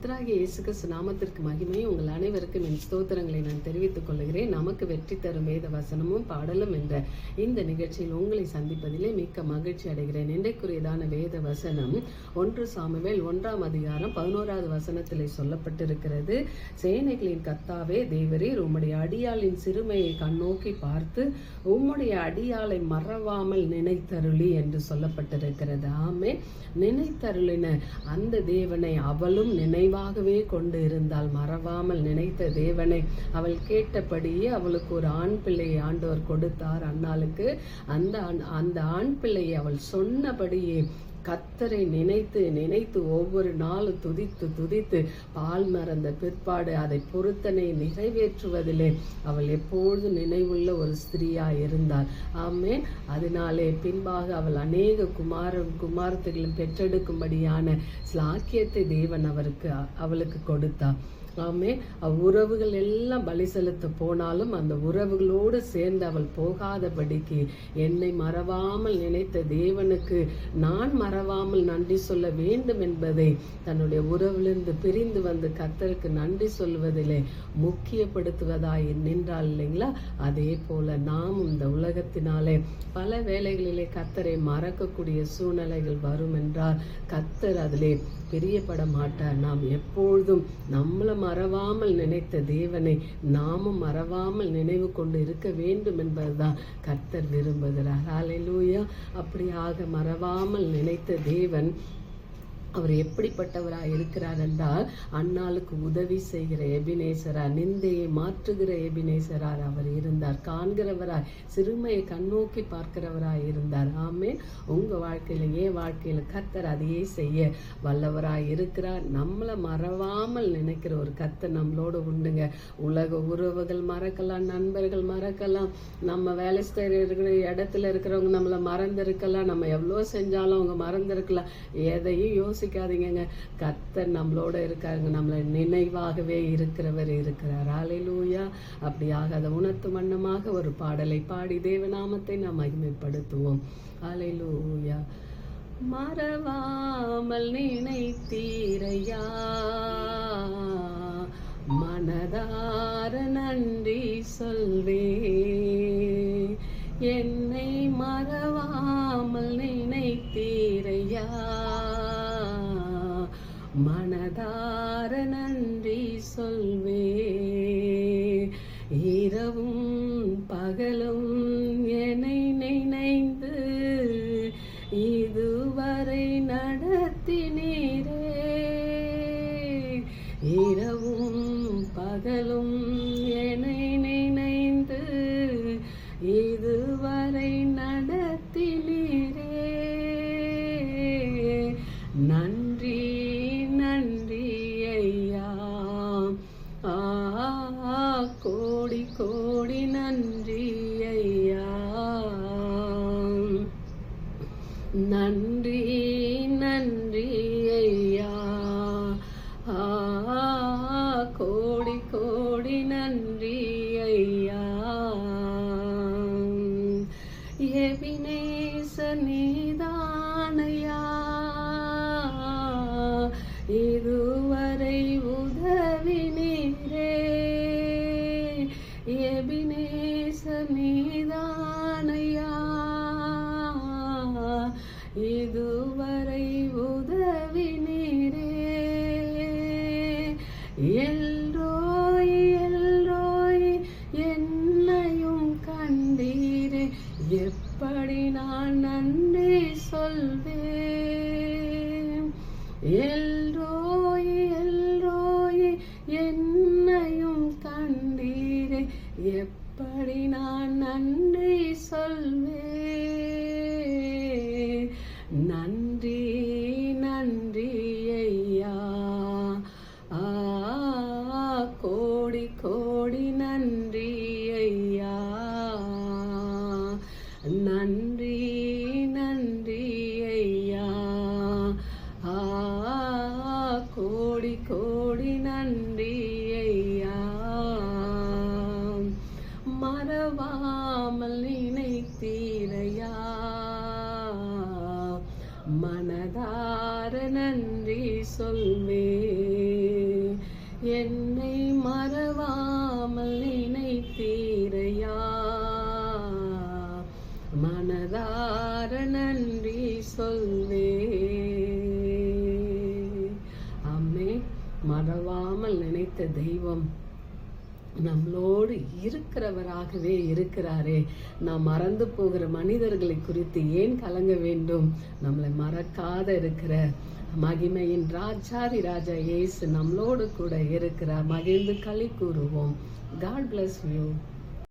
கர்த்தராகிய இயேசு கிறிஸ்து நாமத்திற்கு மகிமை. உங்கள் அனைவருக்கும் என் ஸ்தோத்திரங்களை நான் தெரிவித்துக் கொள்கிறேன். நமக்கு வெற்றி தரும் வேத வசனமும் பாடலும் என்ற இந்த நிகழ்ச்சியில் உங்களை சந்திப்பதிலே மிக்க மகிழ்ச்சி அடைகிறேன். இன்றைக்குரியதான வேத வசனம் 1 சாமுவேல் 1ஆம் அதிகாரம் 11வது வசனத்திலே சொல்லப்பட்டிருக்கிறது. சேனைகளின் கர்த்தாவே தேவரீர் உம்முடைய அடியாளின் சிறுமையை கண்ணோக்கி பார்த்து உம்முடைய அடியாளை மறவாமல் நினைத்தருளி என்று சொல்லப்பட்டிருக்கிறது. ஆமே, நினைத்தருளின அந்த தேவனை அவளும் நினைவாகவே கொண்டு இருந்தால், மறவாமல் நினைத்த தேவனை அவள் கேட்டபடியே அவளுக்கு ஒரு ஆண் பிள்ளையை ஆண்டவர் கொடுத்தார். அன்னாளுக்கு அந்த ஆண் பிள்ளையை அவள் சொன்னபடியே கர்த்தரை நினைத்து நினைத்து ஒவ்வொரு நாளும் துதித்து பால் மறந்த பிற்பாடு அதை பொருத்தனை நிறைவேற்றுவதிலே அவள் எப்பொழுதும் நினைவுள்ள ஒரு ஸ்திரீயாய் இருந்தாள். ஆமென். அதனாலே பின்பாக அவள் அநேக குமாரத்திகளும் பெற்றெடுக்கும்படியான ஸ்லாக்கியத்தை தேவன் அவளுக்கு கொடுத்தார். ஆமே, உறவுகள் எல்லாம் பலி செலுத்த போனாலும் அந்த உறவுகளோடு சேர்ந்து அவள் போகாதபடிக்கு என்னை மறவாமல் நினைத்த தேவனுக்கு நான் மறவாமல் நன்றி சொல்ல வேண்டும் என்பதை தன்னுடைய உறவிலிருந்து பிரிந்து வந்து கர்த்தருக்கு நன்றி சொல்வதிலே முக்கியப்படுத்துவதாய் நின்றாள் இல்லைங்களா? அதே போல நாமும் இந்த உலகத்தினாலே பல வேளைகளிலே கர்த்தரை மறக்கக்கூடிய சூழ்நிலைகள் வரும் என்றால் கர்த்தர் அதிலே பிரியப்பட மாட்டார். நாம் எப்பொழுதும் நம்மளை மறவாமல் நினைத்த தேவனை நாமும் மறவாமல் நினைவு கொண்டு இருக்க வேண்டும் என்பதுதான் கர்த்தர் விரும்புகிறார். ஹல்லேலூயா. அப்படியாக மறவாமல் நினைத்த தேவன் அவர் எப்படிப்பட்டவராய் இருக்கிறார் என்றால், அன்னாளுக்கு உதவி செய்கிற எபினேசரா, நிந்தையை மாற்றுகிற எபினேசரார் அவர் இருந்தார். காண்கிறவராய், சிறுமையை கண்ணோக்கி பார்க்கிறவராய் இருந்தார். ஆமே, உங்க வாழ்க்கையில என் வாழ்க்கையில கர்த்தர் அதையே செய்ய வல்லவராய் இருக்கிறார். நம்மளை மறவாமல் நினைக்கிற ஒரு கர்த்தர் நம்மளோட உண்டுங்க. உலக உறவுகள் மறக்கலாம், நண்பர்கள் மறக்கலாம், நம்ம வேலை செய்கிற இடத்துல இருக்கிறவங்க நம்மளை மறந்திருக்கலாம், நம்ம எவ்வளோ செஞ்சாலும் அவங்க மறந்திருக்கலாம். எதையும் யோசிக்காதீங்க, கர்த்தர் நம்மளோட இருக்காருங்க. நம்மளை நினைவாகவே இருக்கிறவர் இருக்கிறார். ஹல்லேலூயா. அப்படியாக அதை உணர்த்தும் வண்ணமாக ஒரு பாடலை பாடி தேவநாமத்தை நாம் மகிமைப்படுத்துவோம். ஹல்லேலூயா. மறவாமல் நினைத்தீரையா, மனதார நன்றி சொல்வே, என்னை மறவாமல் நினைத்தீரையா, மனதார நன்றி சொல்வே, இரவும் பகலும் என்னை நினைந்து இதுவரை நடத்தினீரே, இரவும் பகலும் என்னை நினைந்து இதுவரை நடத்தினீரே, நன்றி நன்றி ஐயா, கோடி கோடி நன்றி ஐயா, நன்றி நன்றி ஐயா, கோடி கோடி நன்றி ஐயா. எபினேசர் நீதானையா, இதுவரை உதவினீரே, எபினேசர் நீதானையா, இதுவரை உதவினீரே, எல்ரோய் எல்ரோய் என்னையும் கண்டீரே, எப்படி நான் நன்றி சொல்வேன், எல்ரோய் எல்ரோய் என்னையும் கண்டீரே, எப்படி நான் நன்றி சொல்வேன், நன்றி நன்றி ஐயா, கோடி கோடி நன்றி ஐயா, நன்றி நன்றி ஐயா, கோடி கோடி நன்றி ஐயா. மறவாமல் நினைத்தீரையா, மனதார நன்றி சொல்வே. என்னை மறவாமல் நினைத்தீரையா, மனதார நன்றி சொல்வே. ஆமே. மறவாமல் நினைத்த தெய்வம் நம்மளோடு இருக்கிறவராகவே இருக்கிறாரே. நாம் மறந்து போகிற மனிதர்களை குறித்து ஏன் கலங்க வேண்டும்? நம்மளை மறக்காத இருக்கிற மகிமையின் ராஜாதி ராஜா இயேசு நம்மளோடு கூட இருக்கிறார். மகிழ்ந்து களி கூறுவோம். God bless you.